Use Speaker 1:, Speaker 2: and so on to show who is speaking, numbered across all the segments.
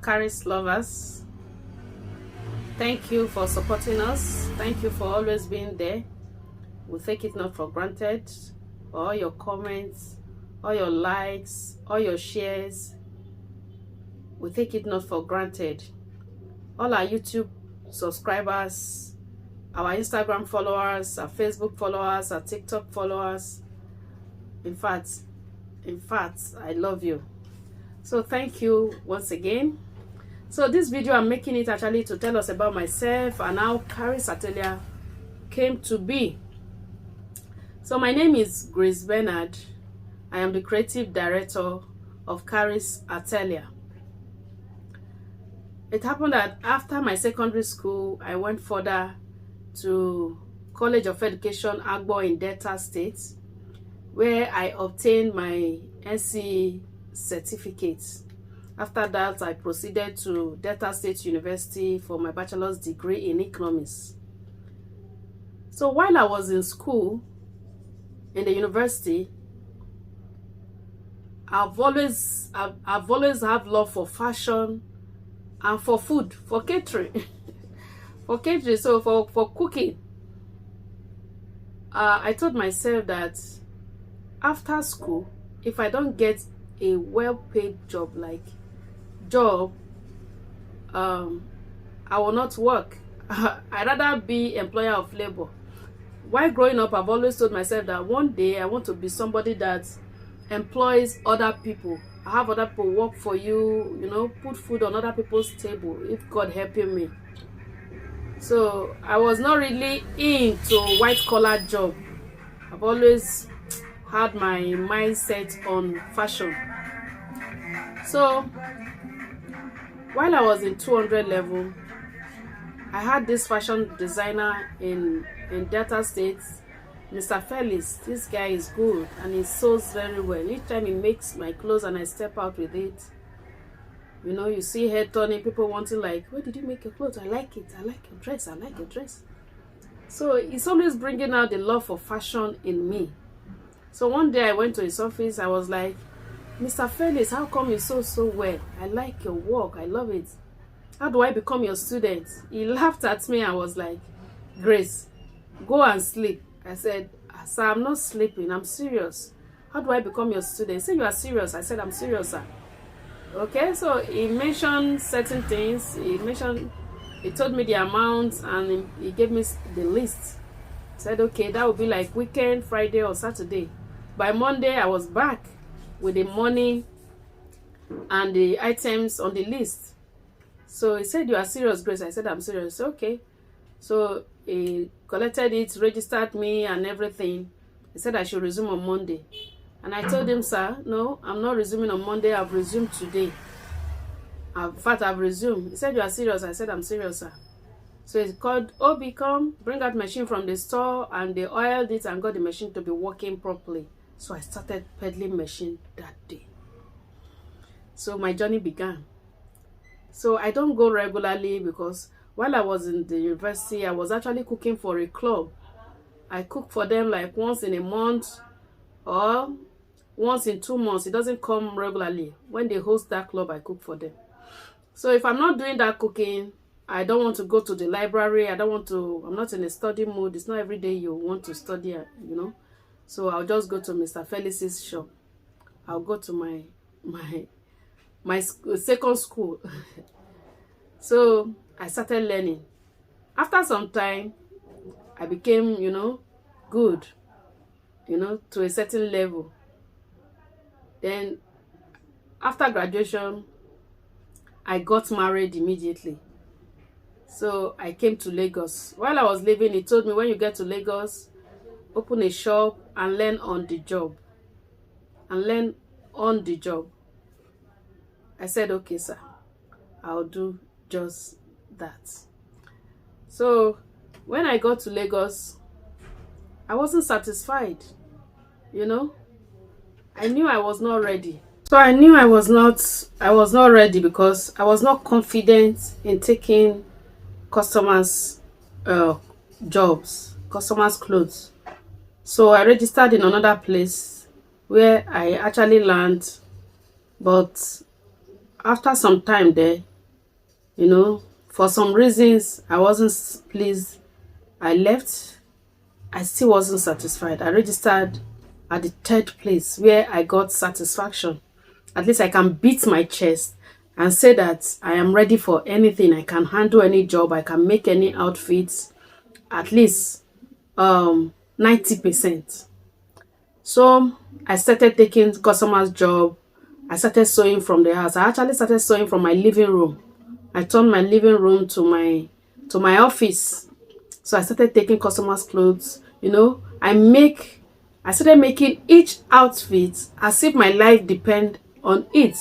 Speaker 1: Karis lovers. Thank you for supporting us. Thank you for always being there. We take it not for granted. All your comments, all your likes, all your shares. We take it not for granted. All our YouTube subscribers, our Instagram followers, our Facebook followers, our TikTok followers. In fact, I love you. So thank you once again. So this video I'm making it actually to tell us about myself and how Karis Atelier came to be. So my name is Grace Bernard. I am the creative director of Karis Atelier. It happened that after my secondary school, I went further to College of Education, Agbo in Delta State, where I obtained my NCE certificate. After that, I proceeded to Delta State University for my bachelor's degree in economics. So while I was in school, in the university, I've always had love for fashion and for food, for catering, for catering, so for cooking. I told myself that after school, if I don't get a well-paid job, I will not work. I'd rather be employer of labor. While growing up, I've always told myself that one day I want to be somebody that employs other people. I have other people work for you, you know, put food on other people's table, if God helping me. So I was not really into white-collar job. I've always had my mindset on fashion. So while I was in 200 level, I had this fashion designer in Delta State, Mr. Felix. This guy is good and he sews very well. Each time he makes my clothes and I step out with it, you know, you see head turning, people wanting like, where did you make your clothes? I like it. I like your dress. I like your dress. So he's always bringing out the love for fashion in me. So one day I went to his office. I was like, Mr. Felix, how come you sew so well? I like your work. I love it. How do I become your student? He laughed at me and was like, Grace, go and sleep. I said, sir, I'm not sleeping. I'm serious. How do I become your student? He said, you are serious. I said, I'm serious, sir. Okay, so he mentioned certain things. He told me the amount and he gave me the list. He said, okay, that would be like weekend, Friday or Saturday. By Monday, I was back with the money and the items on the list. So he said, you are serious, Grace? I said, I'm serious. Okay. So he collected it, registered me and everything. He said I should resume on Monday. And I told him, sir, no, I'm not resuming on Monday. I've resumed today. In fact, I've resumed. He said, you are serious? I said, I'm serious, sir. So he called Obi, come, bring that machine from the store, and they oiled it and got the machine to be working properly. So I started peddling machine that day. So my journey began. So I don't go regularly because while I was in the university, I was actually cooking for a club. I cook for them like once in a month or once in 2 months. It doesn't come regularly. When they host that club, I cook for them. So if I'm not doing that cooking, I don't want to go to the library. I'm not in a study mood. It's not every day you want to study, you know. So I'll just go to Mr. Felix's shop. I'll go to my second school. So I started learning. After some time, I became, you know, good, you know, to a certain level. Then after graduation, I got married immediately. So I came to Lagos. While I was living, he told me, when you get to Lagos, open a shop and learn on the job. I said, okay, sir, I'll do just that. So when I got to Lagos, I wasn't satisfied, you know. I knew I was not ready. So I knew I was not ready because I was not confident in taking customers' jobs, customers' clothes. So I registered in another place where I actually learned, but after some time there, You know, for some reasons, I wasn't pleased. I left. I still wasn't satisfied. I registered at the third place where I got satisfaction. At least I can beat my chest and say that I am ready for anything. I can handle any job. I can make any outfits. At least 90%. So I started taking customers' job. I started sewing from the house. I actually started sewing from my living room. I turned my living room to my office. So I started taking customers' clothes. You know, I started making each outfit as if my life depend on it,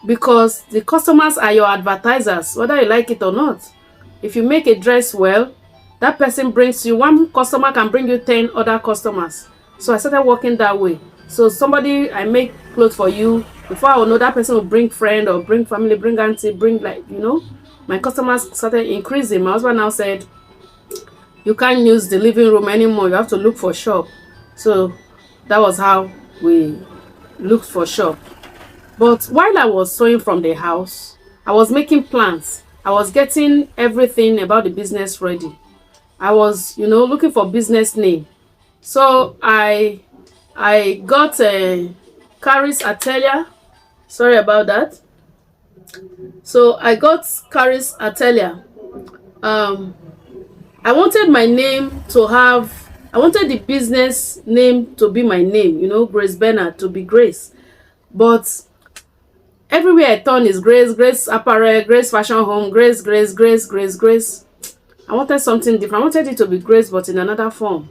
Speaker 1: because the customers are your advertisers, whether you like it or not. If you make a dress well, that person brings you, one customer can bring you 10 other customers. So I started working that way. So somebody, I make clothes for you, before I will know, that person will bring friend or bring family, bring auntie, bring, like, you know, my customers started increasing. My husband now said, you can't use the living room anymore, you have to look for shop. So that was how we looked for shop. But while I was sewing from the house, I was making plans. I was getting everything about the business ready. I was, you know, looking for business name. So I got a Karis Atelier. Sorry about that. So I got Karis Atelier. I wanted my name to have, I wanted the business name to be my name, you know, Grace Bernard, to be Grace. But everywhere I turn is Grace, Grace Apparel, Grace Fashion Home, Grace, Grace, Grace, Grace, Grace. I wanted something different. I wanted it to be Grace, but in another form.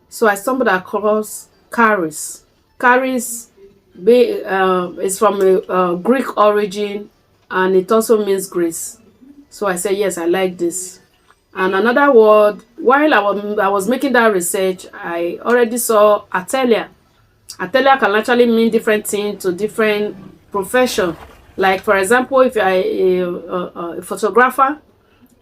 Speaker 1: So I stumbled across Karis. Karis is from a Greek origin, and it also means grace. So I said, yes, I like this. And another word, while I was making that research, I already saw atelier. Atelier can actually mean different things to different profession. Like, for example, if you are a photographer,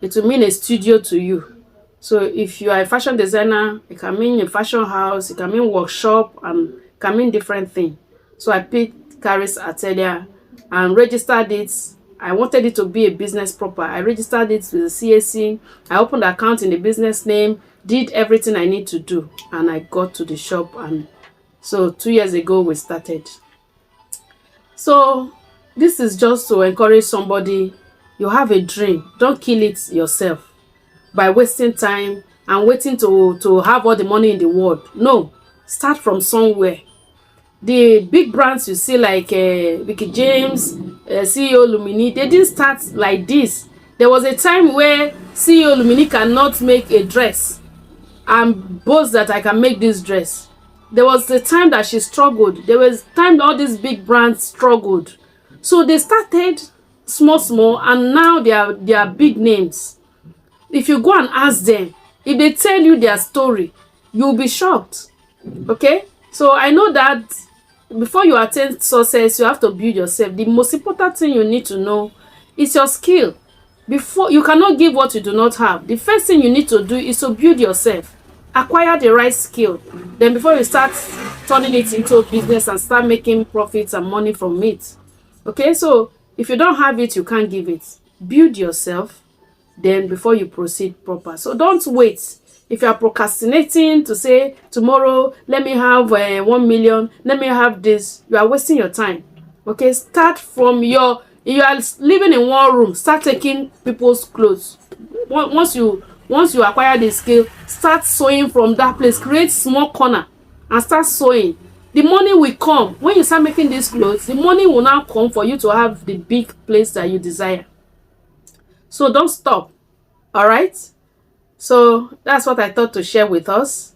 Speaker 1: it will mean a studio to you. So if you are a fashion designer, it can mean a fashion house, it can mean workshop, and it can mean different things. So I picked Karis Atelier and registered it. I wanted it to be a business proper. I registered it with the CAC. I opened an account in the business name, did everything I need to do, and I got to the shop. And so 2 years ago we started. So this is just to encourage somebody. You have a dream, don't kill it yourself by wasting time and waiting to have all the money in the world. No, start from somewhere. The big brands you see, like Vicky James, CEO Lumini, they didn't start like this. There was a time where CEO Lumini cannot make a dress and boast that I can make this dress. There was a time that she struggled. There was time all these big brands struggled. So they started small, and now they are big names. If you go and ask them, if they tell you their story, you'll be shocked. Okay? So I know that before you attain success, you have to build yourself. The most important thing you need to know is your skill. Before, you cannot give what you do not have. The first thing you need to do is to build yourself. Acquire the right skill. Then before you start turning it into a business and start making profits and money from it. Okay, so if you don't have it, you can't give it. Build yourself, then before you proceed proper. So don't wait. If you are procrastinating to say, tomorrow, let me have 1 million, let me have this, you are wasting your time. Okay, start from you are living in one room, start taking people's clothes. Once you acquire the skill, start sewing from that place. Create small corner and start sewing. The money will come. When you start making these clothes, the money will now come for you to have the big place that you desire. So don't stop. All right? So that's what I thought to share with us.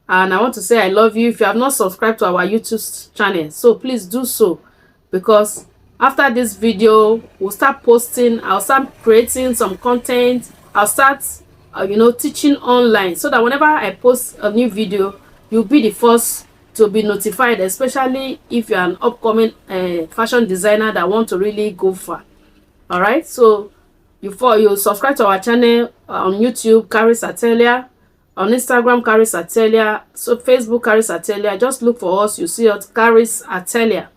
Speaker 1: And I want to say I love you. If you have not subscribed to our YouTube channel, so please do so. Because after this video, we'll start posting. I'll start creating some content. I'll start, teaching online. So that whenever I post a new video, you'll be the first to be notified. Especially if you're an upcoming fashion designer that want to really go far. All right? So you subscribe to our channel on YouTube, Karis Atelier, on Instagram, Karis Atelier, so Facebook, Karis Atelier. Just look for us, you see us, Karis Atelier.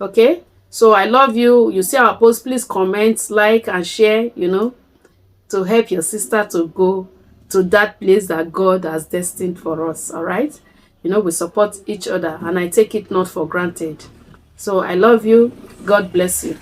Speaker 1: Okay, So I love you. You see our post, please comment, like, and share, to help your sister to go to that place that God has destined for us. All right. We support each other, and I take it not for granted. So I love you. God bless you.